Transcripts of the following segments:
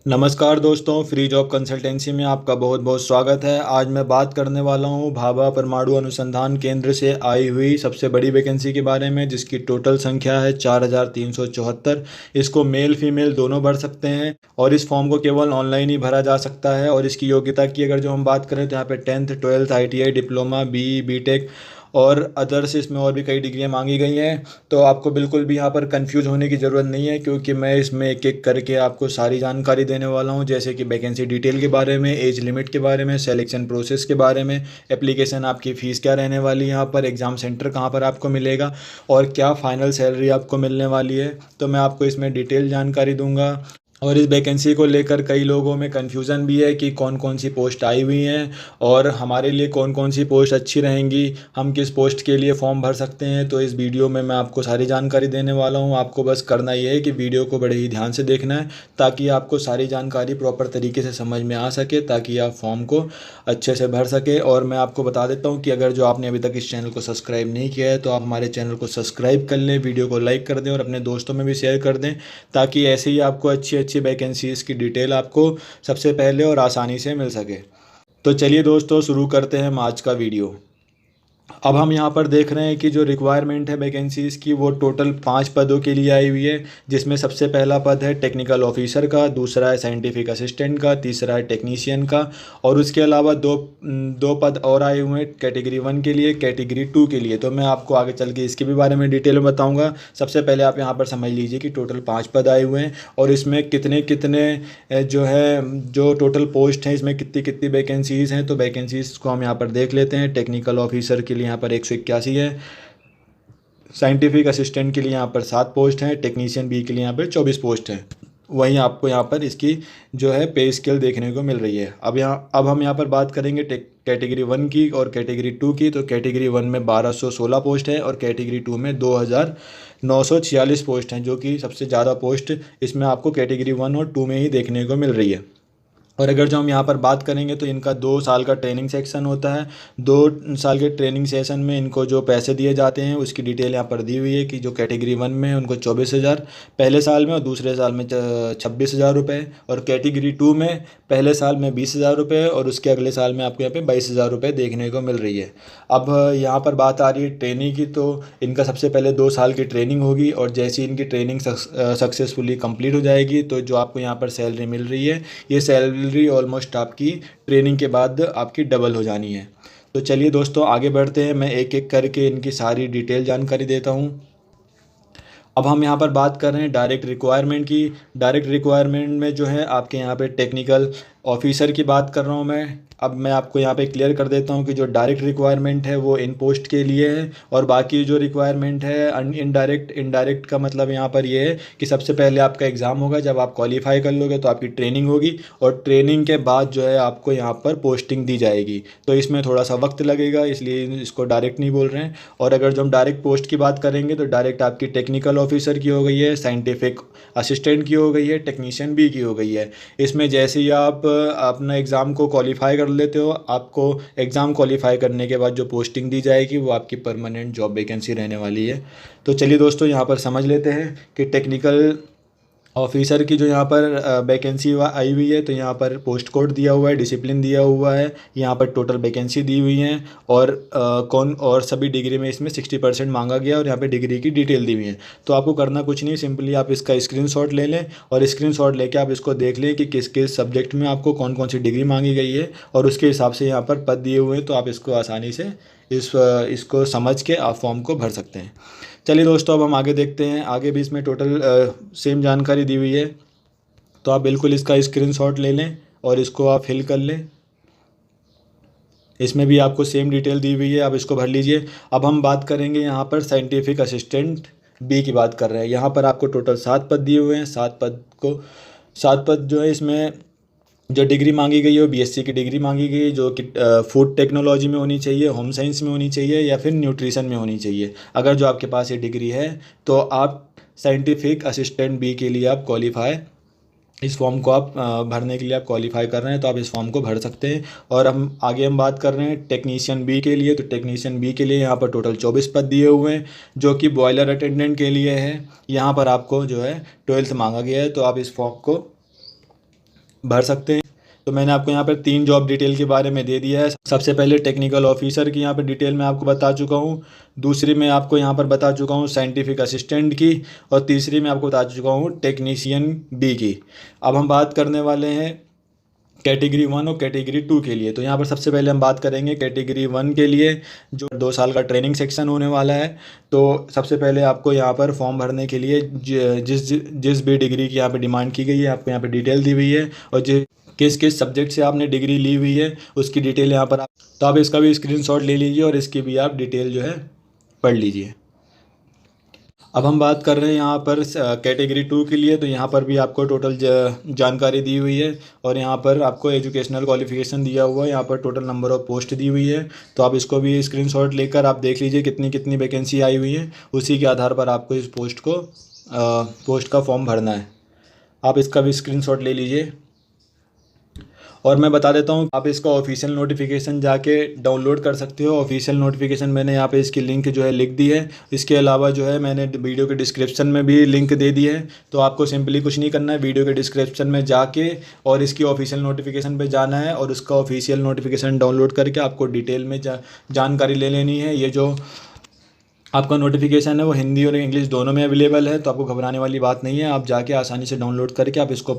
नमस्कार दोस्तों, free job consultancy में आपका बहुत बहुत स्वागत है। आज मैं बात करने वाला हूं भाभा परमाणु अनुसंधान केंद्र से आई हुई सबसे बड़ी वैकेंसी के बारे में, जिसकी टोटल संख्या है 4374। इसको मेल फीमेल दोनों भर सकते हैं और इस फॉर्म को केवल ऑनलाइन ही भरा जा सकता है। और इसकी योग्यता की अगर जो हम बात करें तो यहाँ पे 10th 12th ITI diploma BE BTech और अदर्स इसमें और भी कई डिग्रियां मांगी गई हैं। तो आपको बिल्कुल भी यहाँ पर कंफ्यूज होने की ज़रूरत नहीं है, क्योंकि मैं इसमें एक एक करके आपको सारी जानकारी देने वाला हूँ, जैसे कि वैकेंसी डिटेल के बारे में, एज लिमिट के बारे में, सिलेक्शन प्रोसेस के बारे में, एप्लीकेशन आपकी फ़ीस क्या रहने वाली है, यहाँ पर एग्ज़ाम सेंटर कहाँ पर आपको मिलेगा और क्या फ़ाइनल सैलरी आपको मिलने वाली है। तो मैं आपको इसमें डिटेल जानकारी दूंगा। और इस वैकेंसी को लेकर कई लोगों में कन्फ्यूज़न भी है कि कौन कौन सी पोस्ट आई हुई हैं और हमारे लिए कौन कौन सी पोस्ट अच्छी रहेंगी, हम किस पोस्ट के लिए फॉर्म भर सकते हैं। तो इस वीडियो में मैं आपको सारी जानकारी देने वाला हूं। आपको बस करना ये है कि वीडियो को बड़े ही ध्यान से देखना है, ताकि आपको सारी जानकारी प्रॉपर तरीके से समझ में आ सके, ताकि आप फॉर्म को अच्छे से भर सके। और मैं आपको बता देता हूँ कि अगर जो आपने अभी तक इस चैनल को सब्सक्राइब नहीं किया है तो आप हमारे चैनल को सब्सक्राइब कर लें, वीडियो को लाइक कर दें और अपने दोस्तों में भी शेयर कर दें, ताकि ऐसे ही आपको अच्छी अच्छी वैकेंसीज़ की डिटेल आपको सबसे पहले और आसानी से मिल सके। तो चलिए दोस्तों, शुरू करते हैं हम आज का वीडियो। अब हम यहाँ पर देख रहे हैं कि जो रिक्वायरमेंट है वैकेंसीज़ की, वो टोटल 5 पदों के लिए आई हुई है। जिसमें सबसे पहला पद है टेक्निकल ऑफिसर का, दूसरा है साइंटिफिक असिस्टेंट का, तीसरा है टेक्नीशियन का। और उसके अलावा दो पद और आए हुए हैं कैटेगरी 1 के लिए, कैटेगरी 2 के लिए। तो मैं आपको आगे चल के इसके भी बारे में डिटेल में बताऊँगा। सबसे पहले आप यहाँ पर समझ लीजिए कि टोटल 5 पद आए हुए हैं और इसमें कितने कितने जो टोटल पोस्ट हैं, इसमें कितनी कितनी वैकेंसीज़ हैं। तो वैकेंसीज़ को हम यहाँ पर देख लेते हैं। टेक्निकल ऑफिसर के लिए यहाँ पर 181 है, साइंटिफिक असिस्टेंट के लिए यहाँ पर 7 पोस्ट हैं, टेक्नीशियन बी के लिए यहाँ पर 24 पोस्ट हैं। वहीं आपको यहाँ पर इसकी जो है पे स्केल देखने को मिल रही है। अब हम यहाँ पर बात करेंगे कैटेगरी 1 की और कैटेगरी 2 की। तो कैटेगरी 1 में 1216 पोस्ट है और कैटेगरी 2 में 2946 पोस्ट हैं, जो कि सबसे ज़्यादा पोस्ट इसमें आपको कैटेगरी 1 और 2 में ही देखने को मिल रही है। और अगर जो हम यहाँ पर बात करेंगे तो इनका 2 साल का ट्रेनिंग सेक्शन होता है। 2 साल के ट्रेनिंग सेशन में इनको जो पैसे दिए जाते हैं उसकी डिटेल यहाँ पर दी हुई है कि जो कैटेगरी 1 में है उनको 24,000 पहले साल में और दूसरे साल में 26,000 रुपये, और कैटेगरी 2 में पहले साल में 20,000 रुपये और उसके अगले साल में आपको यहाँ पे 22,000 रुपये देखने को मिल रही है। अब यहाँ पर बात आ रही है ट्रेनिंग की। तो इनका सबसे पहले 2 साल की ट्रेनिंग होगी और जैसी इनकी ट्रेनिंग सक्सेसफुली कंप्लीट हो जाएगी तो जो आपको यहाँ पर सैलरी मिल रही है, ये सैलरी ऑलमोस्ट आपकी ट्रेनिंग के बाद आपकी डबल हो जानी है। तो चलिए दोस्तों, आगे बढ़ते हैं। मैं एक एक करके इनकी सारी डिटेल जानकारी देता हूँ। अब हम यहाँ पर बात कर रहे हैं डायरेक्ट रिक्वायरमेंट की। डायरेक्ट रिक्वायरमेंट में जो है आपके यहाँ पे टेक्निकल ऑफिसर की बात कर रहा हूँ मैं। अब मैं आपको यहाँ पे क्लियर कर देता हूँ कि जो डायरेक्ट रिक्वायरमेंट है वो इन पोस्ट के लिए है, और बाकी जो रिक्वायरमेंट है इनडायरेक्ट का मतलब यहाँ पर ये है कि सबसे पहले आपका एग्ज़ाम होगा। जब आप क्वालिफाई कर लोगे तो आपकी ट्रेनिंग होगी और ट्रेनिंग के बाद जो है आपको यहाँ पर पोस्टिंग दी जाएगी। तो इसमें थोड़ा सा वक्त लगेगा, इसलिए इसको डायरेक्ट नहीं बोल रहे हैं। और अगर जो हम डायरेक्ट पोस्ट की बात करेंगे तो डायरेक्ट आपकी टेक्निकल ऑफिसर की हो गई है, साइंटिफिक असिस्टेंट की हो गई है, टेक्नीशियन बी की हो गई है। इसमें जैसे ही आप अपना एग्ज़ाम को क्वालिफाई कर लेते हो, आपको एग्ज़ाम क्वालिफाई करने के बाद जो पोस्टिंग दी जाएगी वो आपकी परमानेंट जॉब वैकेंसी रहने वाली है। तो चलिए दोस्तों, यहाँ पर समझ लेते हैं कि टेक्निकल ऑफिसर की जो यहाँ पर वैकेंसी आई हुई है। तो यहाँ पर पोस्ट कोड दिया हुआ है, डिसिप्लिन दिया हुआ है, यहाँ पर टोटल वैकेंसी दी हुई है और कौन और सभी डिग्री में इसमें 60% मांगा गया और यहाँ पे डिग्री की डिटेल दी हुई है। तो आपको करना कुछ नहीं, सिंपली आप इसका स्क्रीनशॉट ले लें और स्क्रीनशॉट लेके आप इसको देख लें कि किस किस सब्जेक्ट में आपको कौन कौन सी डिग्री मांगी गई है और उसके हिसाब से यहाँ पर पद दिए हुए हैं। तो आप इसको आसानी से इसको समझ के आप फॉर्म को भर सकते हैं। चलिए दोस्तों, अब हम आगे देखते हैं। आगे भी इसमें टोटल सेम जानकारी दी हुई है, तो आप बिल्कुल इसका स्क्रीनशॉट ले लें और इसको आप फिल कर लें। इसमें भी आपको सेम डिटेल दी हुई है, आप इसको भर लीजिए। अब हम बात करेंगे यहाँ पर साइंटिफिक असिस्टेंट बी की बात कर रहे हैं। यहाँ पर आपको टोटल 7 पद दिए हुए हैं। 7 पद जो है, इसमें जो डिग्री मांगी गई है वो बीएससी की डिग्री मांगी गई है, जो कि फूड टेक्नोलॉजी में होनी चाहिए, होम साइंस में होनी चाहिए या फिर न्यूट्रिशन में होनी चाहिए। अगर जो आपके पास ये डिग्री है तो आप साइंटिफिक असिस्टेंट बी के लिए आप क्वालिफाई, इस फॉर्म को आप भरने के लिए आप क्वालिफाई कर रहे हैं तो आप इस फॉर्म को भर सकते हैं। और हम बात कर रहे हैं टेक्नीशियन बी के लिए। तो टेक्नीशियन बी के लिए यहाँ पर टोटल 24 पद दिए हुए हैं, जो कि बॉयलर अटेंडेंट के लिए है। यहाँ पर आपको जो है 12th मांगा गया है, तो आप इस फॉर्म को भर सकते हैं। तो मैंने आपको यहाँ पर 3 जॉब डिटेल के बारे में दे दिया है। सबसे पहले टेक्निकल ऑफिसर की यहाँ पर डिटेल में आपको बता चुका हूँ, दूसरी में आपको यहाँ पर बता चुका हूँ साइंटिफिक असिस्टेंट की, और तीसरी में आपको बता चुका हूँ टेक्नीशियन बी की। अब हम बात करने वाले हैं कैटेगरी 1 और कैटेगरी 2 के लिए। तो यहाँ पर सबसे पहले हम बात करेंगे कैटेगरी 1 के लिए, जो 2 साल का ट्रेनिंग सेक्शन होने वाला है। तो सबसे पहले आपको यहाँ पर फॉर्म भरने के लिए जिस जिस भी डिग्री की यहाँ पर डिमांड की गई है आपको यहाँ पर डिटेल दी हुई है, और किस किस सब्जेक्ट से आपने डिग्री ली हुई है उसकी डिटेल यहाँ पर तो आप इसका भी स्क्रीनशॉट ले लीजिए और इसकी भी आप डिटेल जो है पढ़ लीजिए। अब हम बात कर रहे हैं यहाँ पर कैटेगरी 2 के लिए। तो यहाँ पर भी आपको टोटल जानकारी दी हुई है, और यहाँ पर आपको एजुकेशनल क्वालिफिकेशन दिया हुआ है, यहाँ पर टोटल नंबर ऑफ़ पोस्ट दी हुई है। तो आप इसको भी स्क्रीनशॉट लेकर आप देख लीजिए कितनी कितनी वैकेंसी आई हुई है, उसी के आधार पर आपको इस पोस्ट का फॉर्म भरना है। आप इसका भी स्क्रीनशॉट ले लीजिए। और मैं बता देता हूँ आप इसका ऑफिशियल नोटिफिकेशन जाके डाउनलोड कर सकते हो। ऑफिशियल नोटिफिकेशन मैंने यहाँ पे इसकी लिंक जो है लिख दी है। इसके अलावा जो है मैंने वीडियो के डिस्क्रिप्शन में भी लिंक दे दी है। तो आपको सिंपली कुछ नहीं करना है, वीडियो के डिस्क्रिप्शन में जाके और इसकी ऑफिशियल नोटिफिकेशन पे जाना है, और उसका ऑफिशियल नोटिफिकेशन डाउनलोड करके आपको डिटेल में जानकारी ले लेनी है। ये जो आपका नोटिफिकेशन है वो हिंदी और इंग्लिश दोनों में अवेलेबल है, तो आपको घबराने वाली बात नहीं है। आप जाके आसानी से डाउनलोड करके आप इसको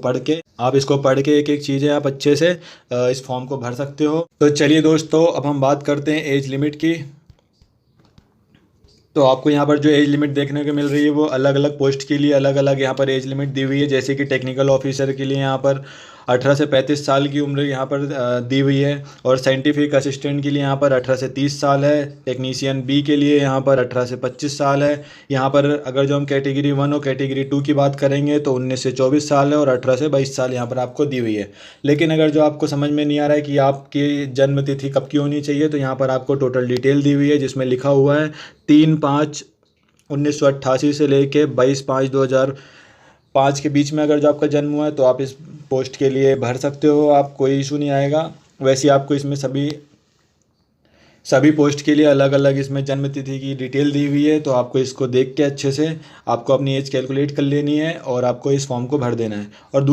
पढ़ के एक एक चीज़ें आप अच्छे से इस फॉर्म को भर सकते हो। तो चलिए दोस्तों, अब हम बात करते हैं एज लिमिट की। तो आपको यहाँ पर जो एज लिमिट देखने को मिल रही है वो अलग अलग पोस्ट के लिए अलग अलग यहाँ पर एज लिमिट दी हुई है। जैसे कि टेक्निकल ऑफिसर के लिए यहाँ पर 18 से 35 साल की उम्र यहाँ पर दी हुई है, और साइंटिफिक असिस्टेंट के लिए यहाँ पर 18 से 30 साल है। टेक्नीशियन बी के लिए यहाँ पर 18 से 25 साल है। यहाँ पर अगर जो हम कैटेगरी 1 और कैटेगरी 2 की बात करेंगे तो 19 से 24 साल है, और 18 से 22 साल यहाँ पर आपको दी हुई है। लेकिन अगर जो आपको समझ में नहीं आ रहा है कि आपकी जन्म तिथि कब की होनी चाहिए, तो यहाँ पर आपको टोटल डिटेल दी हुई है, जिसमें लिखा हुआ है 3/5/1988 से लेके 22/5/2005 के बीच में अगर जो आपका जन्म हुआ है तो आप इस पोस्ट के लिए भर सकते हो। आप कोई इशू नहीं आएगा। वैसे आपको इसमें सभी पोस्ट के लिए अलग अलग इसमें जन्म तिथि की डिटेल दी हुई है। तो आपको इसको देख के अच्छे से आपको अपनी एज कैलकुलेट कर लेनी है, और आपको इस फॉर्म को भर देना है। और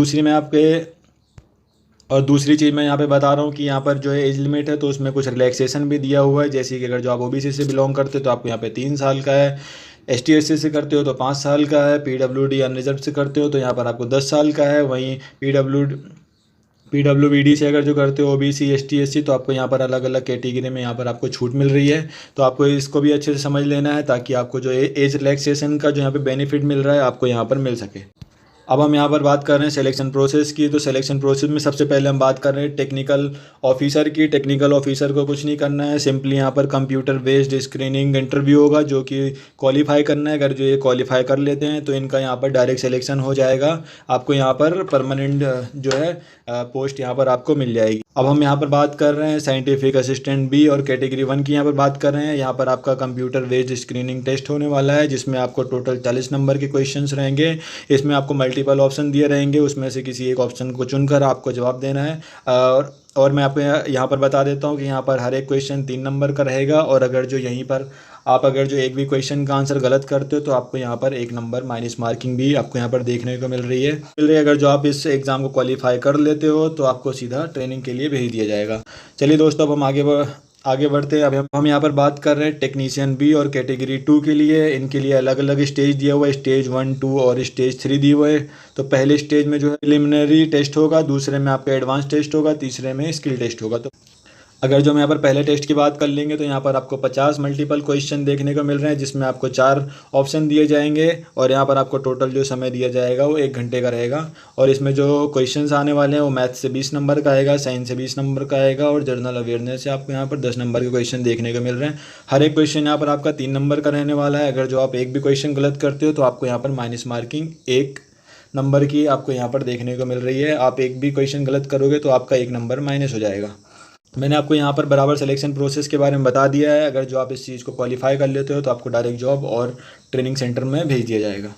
दूसरी चीज़ मैं यहाँ पे बता रहा हूँ कि यहाँ पर जो है एज लिमिट है तो उसमें कुछ रिलैक्सेशन भी दिया हुआ है। जैसे कि अगर जो आप ओबीसी से बिलोंग करते हो तो आपको यहाँ पे 3 साल का है, ST SC से करते हो तो 5 साल का है, PWD अनरिजर्व से करते हो तो यहाँ पर आपको 10 साल का है। वहीं PWBD से अगर जो करते हो OBC ST SC तो आपको यहाँ पर अलग अलग कैटेगरी में यहाँ पर आपको छूट मिल रही है। तो आपको इसको भी अच्छे से समझ लेना है, ताकि आपको जो एज रिलैक्सेशन का जो यहाँ पे बेनिफिट मिल रहा है आपको यहाँ पर मिल सके। अब हम यहाँ पर बात कर रहे हैं सिलेक्शन प्रोसेस की। तो सिलेक्शन प्रोसेस में सबसे पहले हम बात कर रहे हैं टेक्निकल ऑफिसर की। टेक्निकल ऑफिसर को कुछ नहीं करना है, सिंपली यहाँ पर कंप्यूटर बेस्ड स्क्रीनिंग इंटरव्यू होगा, जो कि क्वालिफाई करना है। अगर जो ये क्वालिफाई कर लेते हैं तो इनका यहाँ पर डायरेक्ट सिलेक्शन हो जाएगा। आपको यहाँ पर परमानेंट जो है पोस्ट यहाँ पर आपको मिल जाएगी। अब हम यहाँ पर बात कर रहे हैं साइंटिफिक असिस्टेंट बी और कैटेगरी 1 की यहाँ पर बात कर रहे हैं। यहाँ पर आपका कंप्यूटर बेस्ड स्क्रीनिंग टेस्ट होने वाला है, जिसमें आपको टोटल 40 नंबर के क्वेश्चंस रहेंगे। इसमें आपको मल्टीपल ऑप्शन दिए रहेंगे, उसमें से किसी एक ऑप्शन को चुनकर आपको जवाब देना है। और मैं आपको यहाँ पर बता देता हूँ कि यहाँ पर हर एक क्वेश्चन 3 नंबर का रहेगा, और अगर जो यहीं पर आप अगर जो एक भी क्वेश्चन का आंसर गलत करते हो तो आपको यहाँ पर 1 नंबर माइनस मार्किंग भी आपको यहाँ पर देखने को मिल रही है। अगर जो आप इस एग्ज़ाम को क्वालिफाई कर लेते हो तो आपको सीधा ट्रेनिंग के लिए भेज दिया जाएगा। चलिए दोस्तों, अब हम आगे बढ़ते हैं। अब हम यहाँ पर बात कर रहे हैं टेक्नीशियन बी और कैटेगरी 2 के लिए। इनके लिए अलग अलग स्टेज दिया हुआ है, स्टेज 1, 2 और स्टेज 3 दिए हुए है। तो पहले स्टेज में जो है प्रिलिमिनरी टेस्ट होगा, दूसरे में आपका एडवांस टेस्ट होगा, तीसरे में स्किल टेस्ट होगा। तो अगर जो हम यहाँ पर पहले टेस्ट की बात कर लेंगे तो यहाँ पर आपको 50 मल्टीपल क्वेश्चन देखने को मिल रहे हैं, जिसमें आपको 4 ऑप्शन दिए जाएंगे, और यहाँ पर आपको टोटल जो समय दिया जाएगा वो 1 घंटे का रहेगा। और इसमें जो क्वेश्चंस आने वाले हैं वो मैथ से 20 नंबर का आएगा, साइंस से 20 नंबर का आएगा, और जनरल अवेयरनेस से आपको यहाँ पर 10 नंबर के क्वेश्चन देखने को मिल रहे हैं। हर एक क्वेश्चन यहाँ पर आपका 3 नंबर का रहने वाला है। अगर जो आप एक भी क्वेश्चन गलत करते हो तो आपको यहाँ पर माइनस मार्किंग 1 नंबर की आपको यहाँ पर देखने को मिल रही है। आप एक भी क्वेश्चन गलत करोगे तो आपका 1 नंबर माइनस हो जाएगा। मैंने आपको यहाँ पर बराबर सिलेक्शन प्रोसेस के बारे में बता दिया है। अगर जो आप इस चीज़ को क्वालिफाई कर लेते हो तो आपको डायरेक्ट जॉब और ट्रेनिंग सेंटर में भेज दिया जाएगा।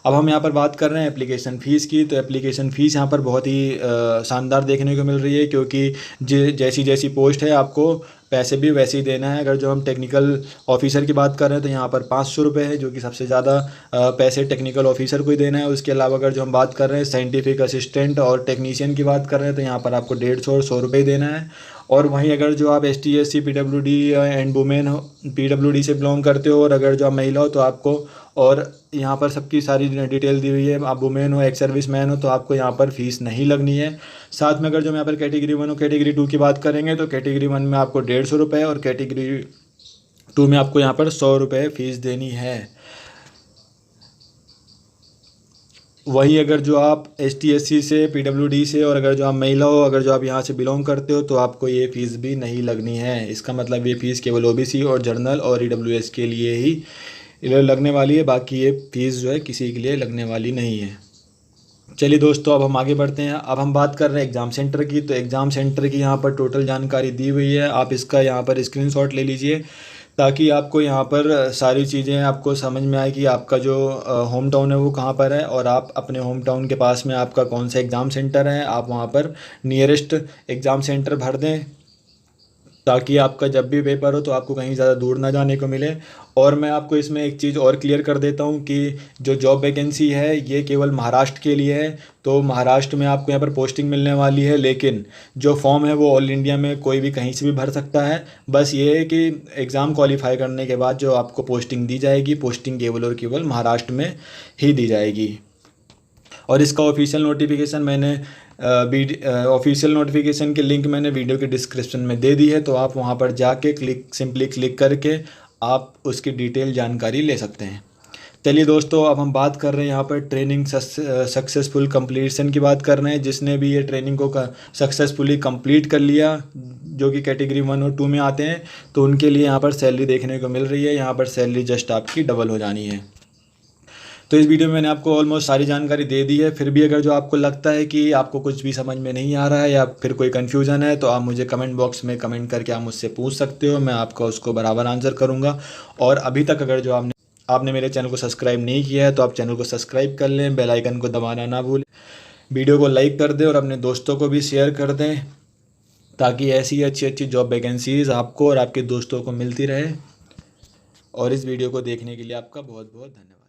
अब हम यहाँ पर बात कर रहे हैं एप्लीकेशन फ़ीस की। तो एप्लीकेशन फ़ीस यहाँ पर बहुत ही शानदार देखने को मिल रही है, क्योंकि जैसी जैसी पोस्ट है आपको पैसे भी वैसे ही देना है। अगर जो हम टेक्निकल ऑफिसर की बात कर रहे हैं तो यहाँ पर 500 रुपये है, जो कि सबसे ज़्यादा पैसे टेक्निकल ऑफिसर को ही देना है। उसके अलावा अगर जो हम बात कर रहे हैं साइंटिफिक असिस्टेंट और टेक्नीशियन की बात कर रहे हैं तो यहाँ पर आपको 150 और 100 रुपये देना है। और वहीं अगर जो आप ST SC PWD and women हो, PWD से बिलोंग करते हो, और अगर जो आप महिला हो तो आपको, और यहाँ पर सबकी सारी डिटेल दी हुई है, आप वुमेन हो, एक्स सर्विस मैन हो, तो आपको यहाँ पर फीस नहीं लगनी है। साथ में अगर जो हम यहाँ पर कैटेगरी 1 और कैटेगरी 2 की बात करेंगे तो कैटेगरी 1 में आपको 150 रुपये और कैटेगरी 2 में आपको यहाँ पर 100 रुपये फ़ीस देनी है। वही अगर जो आप ST SC से PWD से, और अगर जो आप महिला हो, अगर जो आप यहाँ से बिलोंग करते हो तो आपको ये फ़ीस भी नहीं लगनी है। इसका मतलब ये फ़ीस केवल OBC और जनरल और EWS के लिए ही लगने वाली है, बाकी ये फ़ीस जो है किसी के लिए लगने वाली नहीं है। चलिए दोस्तों, अब हम आगे बढ़ते हैं। अब हम बात कर रहे हैं एग्ज़ाम सेंटर की। तो एग्ज़ाम सेंटर की यहाँ पर टोटल जानकारी दी हुई है, आप इसका यहाँ पर स्क्रीनशॉट ले लीजिए ताकि आपको यहाँ पर सारी चीज़ें आपको समझ में आए कि आपका जो होम टाउन है वो कहाँ पर है, और आप अपने होम टाउन के पास में आपका कौन सा एग्ज़ाम सेंटर है, आप वहाँ पर नियरेस्ट एग्ज़ाम सेंटर भर दें ताकि आपका जब भी पेपर हो तो आपको कहीं ज़्यादा दूर ना जाने को मिले। और मैं आपको इसमें एक चीज़ और क्लियर कर देता हूँ कि जो जॉब वैकेंसी है ये केवल महाराष्ट्र के लिए है। तो महाराष्ट्र में आपको यहाँ पर पोस्टिंग मिलने वाली है, लेकिन जो फॉर्म है वो ऑल इंडिया में कोई भी कहीं से भी भर सकता है। बस ये है कि एग्ज़ाम क्वालिफाई करने के बाद जो आपको पोस्टिंग दी जाएगी, पोस्टिंग केवल और केवल महाराष्ट्र में ही दी जाएगी। और इसका ऑफिशियल नोटिफिकेशन मैंने ऑफिशियल नोटिफिकेशन की लिंक मैंने वीडियो के डिस्क्रिप्शन में दे दी है, तो आप वहां पर जाके सिंपली क्लिक करके आप उसकी डिटेल जानकारी ले सकते हैं। चलिए दोस्तों, अब हम बात कर रहे हैं यहाँ पर ट्रेनिंग सक्सेसफुल कंप्लीशन की बात कर रहे हैं। जिसने भी ये ट्रेनिंग को सक्सेसफुली कंप्लीट कर लिया, जो कि कैटेगरी 1 और 2 में आते हैं, तो उनके लिए यहाँ पर सैलरी देखने को मिल रही है। यहाँ पर सैलरी जस्ट आपकी डबल हो जानी है। तो इस वीडियो में मैंने आपको ऑलमोस्ट सारी जानकारी दे दी है। फिर भी अगर जो आपको लगता है कि आपको कुछ भी समझ में नहीं आ रहा है या फिर कोई कन्फ्यूज़न है तो आप मुझे कमेंट बॉक्स में कमेंट करके आप मुझसे पूछ सकते हो, मैं आपका उसको बराबर आंसर करूँगा। और अभी तक अगर जो आपने मेरे चैनल को सब्सक्राइब नहीं किया है तो आप चैनल को सब्सक्राइब कर लें, बेल आइकन को दबाना ना भूलें, वीडियो को लाइक कर दें और अपने दोस्तों को भी शेयर कर दें ताकि ऐसी अच्छी अच्छी जॉब वैकेंसीज़ आपको और आपके दोस्तों को मिलती रहे। और इस वीडियो को देखने के लिए आपका बहुत बहुत धन्यवाद।